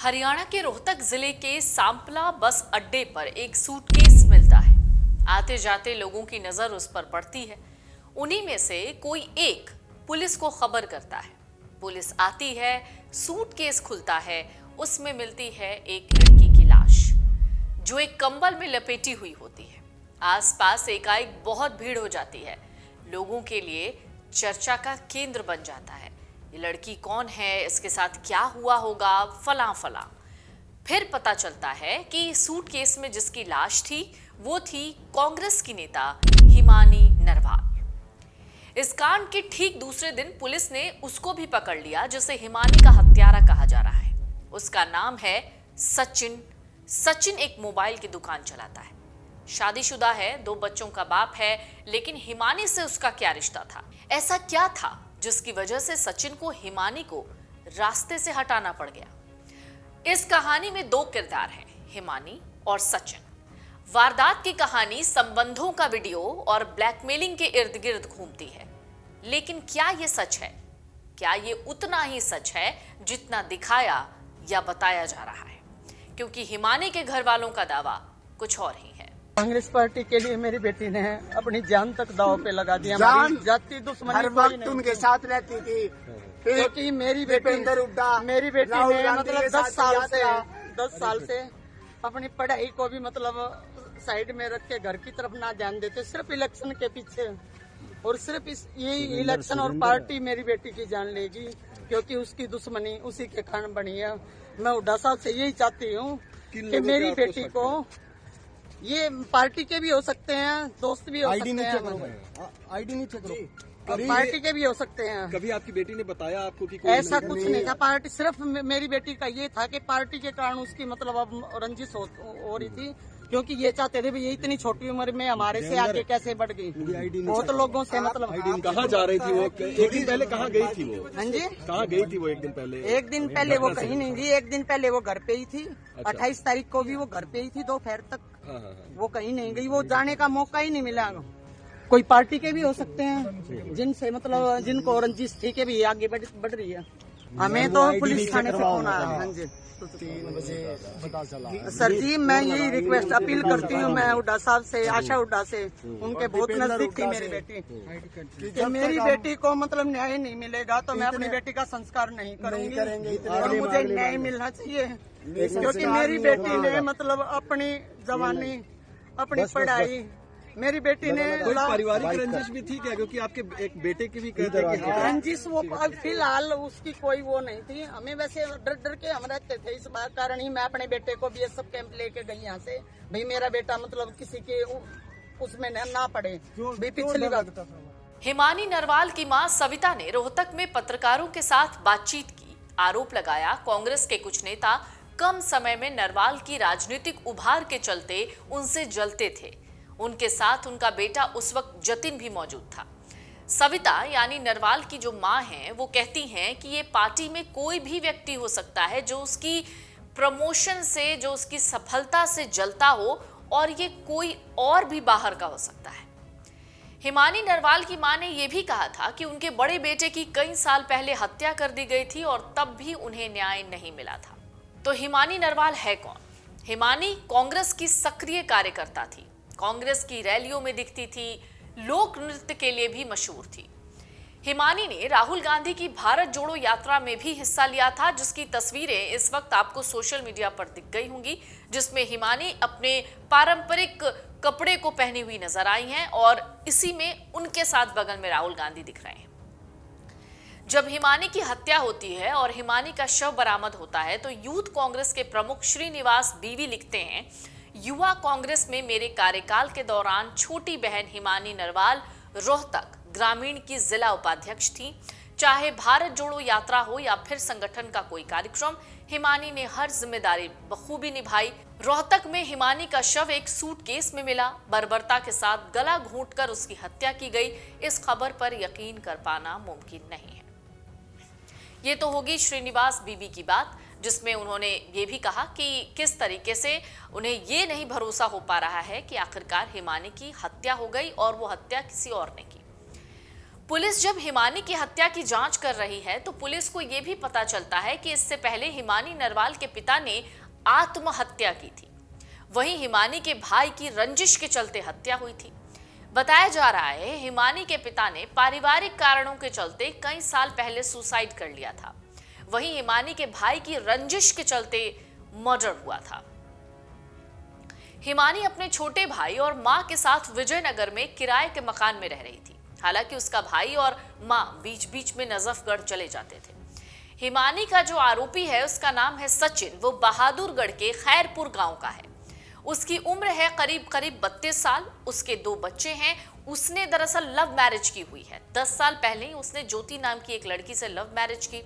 हरियाणा के रोहतक जिले के सांपला बस अड्डे पर एक सूटकेस मिलता है। आते जाते लोगों की नजर उस पर पड़ती है। उन्हीं में से कोई एक पुलिस को खबर करता है। पुलिस आती है, सूटकेस खुलता है, उसमें मिलती है एक लड़की की लाश जो एक कंबल में लपेटी हुई होती है। आसपास एकाएक बहुत भीड़ हो जाती है। लोगों के लिए चर्चा का केंद्र बन जाता है। ये लड़की कौन है, इसके साथ क्या हुआ होगा, फलां फलां। फिर पता चलता है कि सूटकेस में जिसकी लाश थी वो थी कांग्रेस की नेता हिमानी नरवाल। इस कांड के ठीक दूसरे दिन पुलिस ने उसको भी पकड़ लिया जिसे हिमानी का हत्यारा कहा जा रहा है। उसका नाम है सचिन। सचिन एक मोबाइल की दुकान चलाता है, शादीशुदा है, 2 बच्चों का बाप है, लेकिन हिमानी से उसका क्या रिश्ता था? ऐसा क्या था जिसकी वजह से सचिन को हिमानी को रास्ते से हटाना पड़ गया? इस कहानी में 2 किरदार हैं, हिमानी और सचिन। वारदात की कहानी संबंधों का वीडियो और ब्लैकमेलिंग के इर्द गिर्द घूमती है। लेकिन क्या ये सच है? क्या ये उतना ही सच है जितना दिखाया या बताया जा रहा है? क्योंकि हिमानी के घर वालों का दावा कुछ और ही है। कांग्रेस पार्टी के लिए मेरी बेटी ने अपनी जान तक दांव पे लगा दिया। हमारी जाति दुश्मनी हर वक्त उनके साथ रहती थी। क्योंकि मेरी बेटी ने मतलब 10 साल से अपनी पढ़ाई को भी मतलब साइड में रख के घर की तरफ ना ध्यान देते, सिर्फ इलेक्शन के पीछे। और सिर्फ यही इलेक्शन और पार्टी मेरी बेटी की जान लेगी, क्योंकि उसकी दुश्मनी उसी के कारण बनी है। मैं हुड्डा साहब से यही चाहती हूँ कि मेरी बेटी को, ये पार्टी के भी हो सकते हैं, दोस्त भी हो सकते हैं, आईडी नहीं चेक करो, पार्टी के भी हो सकते हैं। कभी आपकी बेटी ने बताया आपको कि ऐसा कुछ नहीं था। पार्टी सिर्फ मेरी बेटी का ये था कि पार्टी के कारण उसकी मतलब अब रंजिश हो रही थी, क्योंकि ये चाहते थे ये इतनी छोटी उम्र में हमारे से आगे कैसे बढ़ गई। बहुत लोगों से मतलब कहाँ जा रही थी वो? एक दिन पहले कहाँ गई थी वो? हाँ जी, कहाँ गई थी वो? एक दिन पहले वो कहीं नहीं गई। एक दिन पहले वो घर पे ही थी। 28 तारीख को भी वो घर पे ही थी, दोपहर तक। वो कहीं नहीं गई, वो जाने का मौका ही नहीं मिला। कोई पार्टी के भी हो सकते हैं जिनसे मतलब जिनको रंजिश थी के भी आगे बढ़ रही है। हमें तो पुलिस थाने से फोन आया। हाँ जी, 3 बजे पता चला। सर जी, मैं यही रिक्वेस्ट अपील करती हूँ, मैं हुड्डा साहब से, आशा हुड्डा से, उनके बहुत नजदीक थी मेरी बेटी, कि मेरी बेटी को मतलब न्याय नहीं मिलेगा तो मैं अपनी बेटी का संस्कार नहीं करूंगी। और मुझे न्याय मिलना चाहिए, क्योंकि मेरी बेटी ने मतलब अपनी जवानी, अपनी पढ़ाई, मेरी बेटी ने कोई पारिवारिक रंजिश भी थी क्या? क्योंकि आपके एक बेटे की भी कहते हैं कि रंजिश वो फिलहाल उसकी कोई वो नहीं थी। हमें वैसे डर के हम रहते थे, इस बात कारण ही मैं अपने बेटे को BSF कैंप लेके गई यहाँ से, भाई मेरा बेटा मतलब किसी के उसमें ना पड़े। पिछली बात हिमानी नरवाल की मां सविता ने रोहतक में पत्रकारों के साथ बातचीत की। आरोप लगाया कांग्रेस के कुछ नेता कम समय में नरवाल की राजनीतिक उभार के चलते उनसे जलते थे। उनके साथ उनका बेटा उस वक्त जतिन भी मौजूद था। सविता यानी नरवाल की जो मां हैं, वो कहती हैं कि ये पार्टी में कोई भी व्यक्ति हो सकता है जो उसकी प्रमोशन से, जो उसकी सफलता से जलता हो, और ये कोई और भी बाहर का हो सकता है। हिमानी नरवाल की मां ने यह भी कहा था कि उनके बड़े बेटे की कई साल पहले हत्या कर दी गई थी और तब भी उन्हें न्याय नहीं मिला था। तो हिमानी नरवाल है कौन? हिमानी कांग्रेस की सक्रिय कार्यकर्ता थी, कांग्रेस की रैलियों में दिखती थी, लोक नृत्य के लिए भी मशहूर थी। हिमानी ने राहुल गांधी की भारत जोड़ो यात्रा में भी हिस्सा लिया था, जिसकी तस्वीरें इस वक्त आपको सोशल मीडिया पर दिख गई होंगी, जिसमें हिमानी अपने पारंपरिक कपड़े को पहनी हुई नजर आई हैं और इसी में उनके साथ बगल में राहुल गांधी दिख रहे हैं। जब हिमानी की हत्या होती है और हिमानी का शव बरामद होता है तो यूथ कांग्रेस के प्रमुख श्रीनिवास बीवी लिखते हैं, युवा कांग्रेस में मेरे कार्यकाल के दौरान छोटी बहन हिमानी नरवाल रोहतक ग्रामीण की जिला उपाध्यक्ष थी। चाहे भारत जोड़ो यात्रा हो या फिर संगठन का कोई कार्यक्रम, हिमानी ने हर जिम्मेदारी बखूबी निभाई। रोहतक में हिमानी का शव एक सूटकेस में मिला। बर्बरता के साथ गला घोंटकर उसकी हत्या की गई। इस खबर पर यकीन कर पाना मुमकिन नहीं है। ये तो होगी श्रीनिवास बीबी की बात, जिसमें उन्होंने ये भी कहा कि किस तरीके से उन्हें ये नहीं भरोसा हो पा रहा है कि आखिरकार हिमानी की हत्या हो गई और वो हत्या किसी और ने की। पुलिस जब हिमानी की हत्या की जांच कर रही है तो पुलिस को यह भी पता चलता है कि इससे पहले हिमानी नरवाल के पिता ने आत्महत्या की थी। वहीं हिमानी के भाई की रंजिश के चलते हत्या हुई थी। बताया जा रहा है हिमानी के पिता ने पारिवारिक कारणों के चलते कई साल पहले सुसाइड कर लिया था। वहीं हिमानी के भाई की रंजिश के चलते मर्डर हुआ था। हिमानी अपने छोटे भाई और मां के साथ विजयनगर में किराए के मकान में रह रही थी। हालांकि उसका भाई और मां बीच बीच में नजफगढ़ चले जाते थे। हिमानी का जो आरोपी है उसका नाम है सचिन। वो बहादुरगढ़ के खैरपुर गांव का है। उसकी उम्र है करीब 32 साल। उसके 2 बच्चे हैं। उसने दरअसल लव मैरिज की हुई है। 10 साल पहले ही उसने ज्योति नाम की एक लड़की से लव मैरिज की।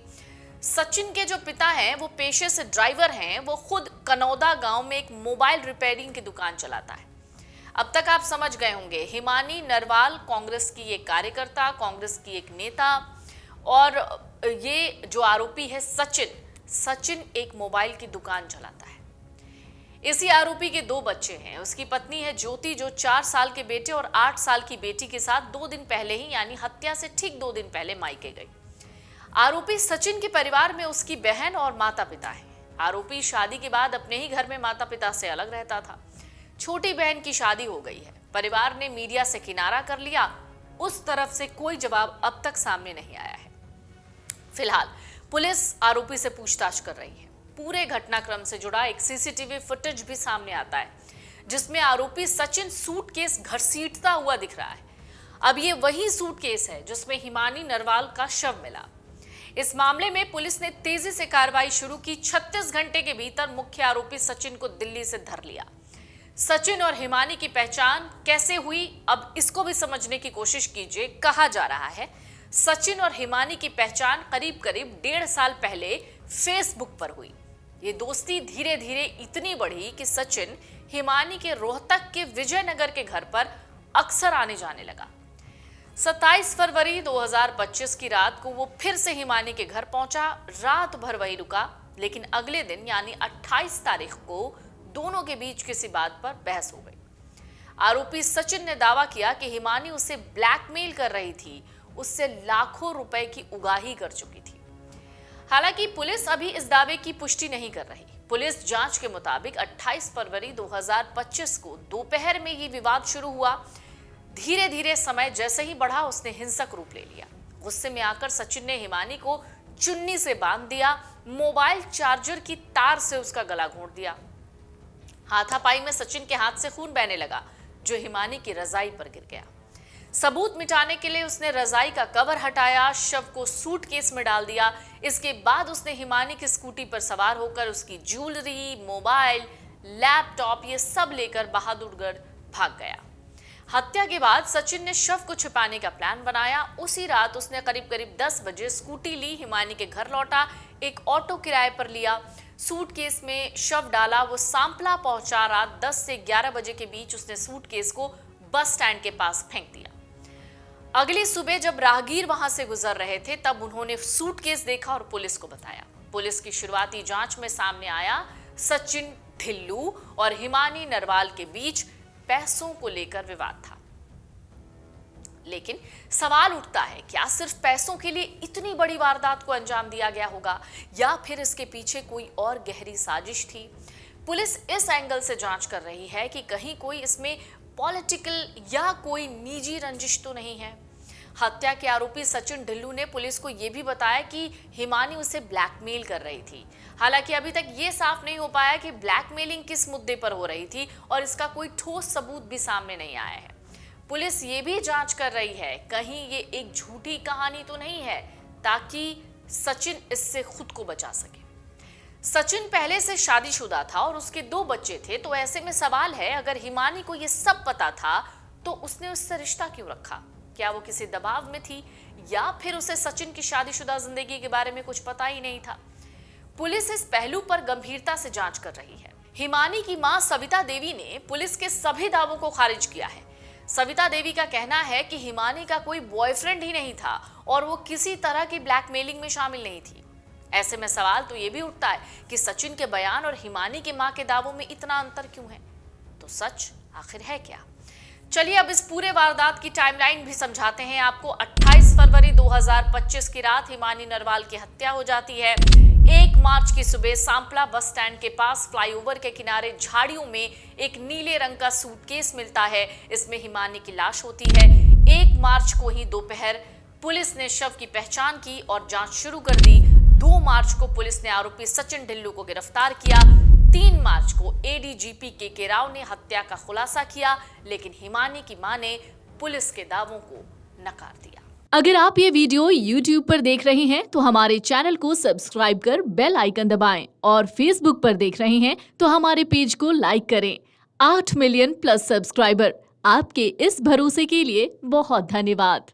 सचिन के जो पिता हैं वो पेशे से ड्राइवर हैं। वो खुद कनौदा गांव में एक मोबाइल रिपेयरिंग की दुकान चलाता है। अब तक आप समझ गए होंगे हिमानी नरवाल कांग्रेस की एक कार्यकर्ता, कांग्रेस की एक नेता, और ये जो आरोपी है सचिन एक मोबाइल की दुकान चलाता है। इसी आरोपी के 2 बच्चे हैं। उसकी पत्नी है ज्योति जो 4 साल के बेटे और 8 साल की बेटी के साथ 2 दिन पहले ही यानी हत्या से ठीक 2 दिन पहले मायके गई। आरोपी सचिन के परिवार में उसकी बहन और माता पिता हैं। आरोपी शादी के बाद अपने ही घर में माता पिता से अलग रहता था। छोटी बहन की शादी हो गई है। परिवार ने मीडिया से किनारा कर लिया। उस तरफ से कोई जवाब अब तक सामने नहीं आया है। फिलहाल पुलिस आरोपी से पूछताछ कर रही है। पूरे घटनाक्रम से जुड़ा एक सीसीटीवी फुटेज भी सामने आता है जिसमें आरोपी सचिन सूटकेस घसीटता हुआ दिख रहा है। अब ये वही सूटकेस है जिसमें हिमानी नरवाल का शव मिला। इस मामले में पुलिस ने तेजी से कार्रवाई शुरू की। 36 घंटे के भीतर मुख्य आरोपी सचिन को दिल्ली से धर लिया। सचिन और हिमानी की पहचान कैसे हुई, अब इसको भी समझने की कोशिश कीजिए। कहा जा रहा है सचिन और हिमानी की पहचान करीब 1.5 साल पहले फेसबुक पर हुई। ये दोस्ती धीरे धीरे इतनी बढ़ी कि सचिन हिमानी के रोहतक के विजयनगर के घर पर अक्सर आने जाने लगा। 27 फरवरी 2025 की रात को वो फिर से हिमानी के घर पहुंचा। रात भर वहीं रुका, लेकिन अगले दिन यानी 28 तारीख को दोनों के बीच किसी बात पर बहस हो गई। आरोपी सचिन ने दावा किया कि हिमानी उसे ब्लैकमेल कर रही थी, उससे लाखों रुपए की उगाही कर चुकी थी। हालांकि पुलिस अभी इस दावे की पुष्टि नहीं कर रही। पुलिस जांच के मुताबिक 28 फरवरी 2025 को दोपहर में ये विवाद शुरू हुआ। धीरे धीरे समय जैसे ही बढ़ा उसने हिंसक रूप ले लिया। गुस्से में आकर सचिन ने हिमानी को चुन्नी से बांध दिया। मोबाइल चार्जर की तार से उसका गला घोंट दिया। हाथापाई में सचिन के हाथ से खून बहने लगा जो हिमानी की रजाई पर गिर गया। सबूत मिटाने के लिए उसने रजाई का कवर हटाया, शव को सूटकेस में डाल दिया। इसके बाद उसने हिमानी की स्कूटी पर सवार होकर उसकी ज्वेलरी, मोबाइल, लैपटॉप ये सब लेकर बहादुरगढ़ भाग गया। हत्या के बाद सचिन ने शव को छिपाने का प्लान बनाया। उसी रात उसने करीब 10 बजे स्कूटी ली, हिमानी के घर लौटा, एक ऑटो किराए पर लिया, सूटकेस में शव डाला, वो सांपला पहुंचा। रात 10 से 11 बजे के बीच उसने सूटकेस को बस स्टैंड के पास फेंक दिया। अगली सुबह जब राहगीर वहां से गुजर रहे थे तब उन्होंने सूटकेस देखा और पुलिस को बताया। पुलिस की शुरुआती जांच में सामने आया सचिन ढिल्लू और हिमानी नरवाल के बीच पैसों को लेकर विवाद था। लेकिन सवाल उठता है, क्या सिर्फ पैसों के लिए इतनी बड़ी वारदात को अंजाम दिया गया होगा या फिर इसके पीछे कोई और गहरी साजिश थी? पुलिस इस एंगल से जांच कर रही है कि कहीं कोई इसमें पॉलिटिकल या कोई निजी रंजिश तो नहीं है। हत्या के आरोपी सचिन ढिल्लू ने पुलिस को यह भी बताया कि हिमानी उसे ब्लैकमेल कर रही थी। हालांकि अभी तक ये साफ नहीं हो पाया कि ब्लैकमेलिंग किस मुद्दे पर हो रही थी और इसका कोई ठोस सबूत भी सामने नहीं आया है। पुलिस ये भी जांच कर रही है कहीं ये एक झूठी कहानी तो नहीं है ताकि सचिन इससे खुद को बचा सके। सचिन पहले से शादीशुदा था और उसके 2 बच्चे थे, तो ऐसे में सवाल है अगर हिमानी को ये सब पता था तो उसने उससे रिश्ता क्यों रखा? क्या वो किसी दबाव में थी या फिर उसे सचिन की शादीशुदा जिंदगी के बारे में कुछ पता ही नहीं था? पुलिस इस पहलू पर गंभीरता से जांच कर रही है। हिमानी की मां सविता देवी ने पुलिस के सभी दावों को खारिज किया है। सविता देवी का कहना है कि हिमानी का कोई बॉयफ्रेंड ही नहीं था और वो किसी तरह की ब्लैकमेलिंग में शामिल नहीं थी। ऐसे में सवाल तो ये भी उठता है कि सचिन के बयान और हिमानी की मां के दावों में इतना अंतर क्यों है? तो सच आखिर है क्या? चलिए अब इस पूरे वारदात की टाइमलाइन भी समझाते हैं आपको। 28 फरवरी 2025 की रात हिमानी नरवाल की हत्या हो जाती है। 1 मार्च की सुबह सांपला बस स्टैंड के पास फ्लाईओवर के किनारे झाड़ियों में एक नीले रंग का सूटकेस मिलता है। इसमें हिमानी की लाश होती है। 1 मार्च को ही दोपहर पुलिस ने शव की पहचान की और जांच शुरू कर दी। 2 मार्च को पुलिस ने आरोपी सचिन ढिल्लू को गिरफ्तार किया। 3 मार्च को एडीजीपी के राव ने हत्या का खुलासा किया, लेकिन हिमानी की मां ने पुलिस के दावों को नकार दिया। अगर आप ये वीडियो YouTube पर देख रहे हैं तो हमारे चैनल को सब्सक्राइब कर बेल आइकन दबाएं और Facebook पर देख रहे हैं तो हमारे पेज को लाइक करें। 8 मिलियन प्लस सब्सक्राइबर, आपके इस भरोसे के लिए बहुत धन्यवाद।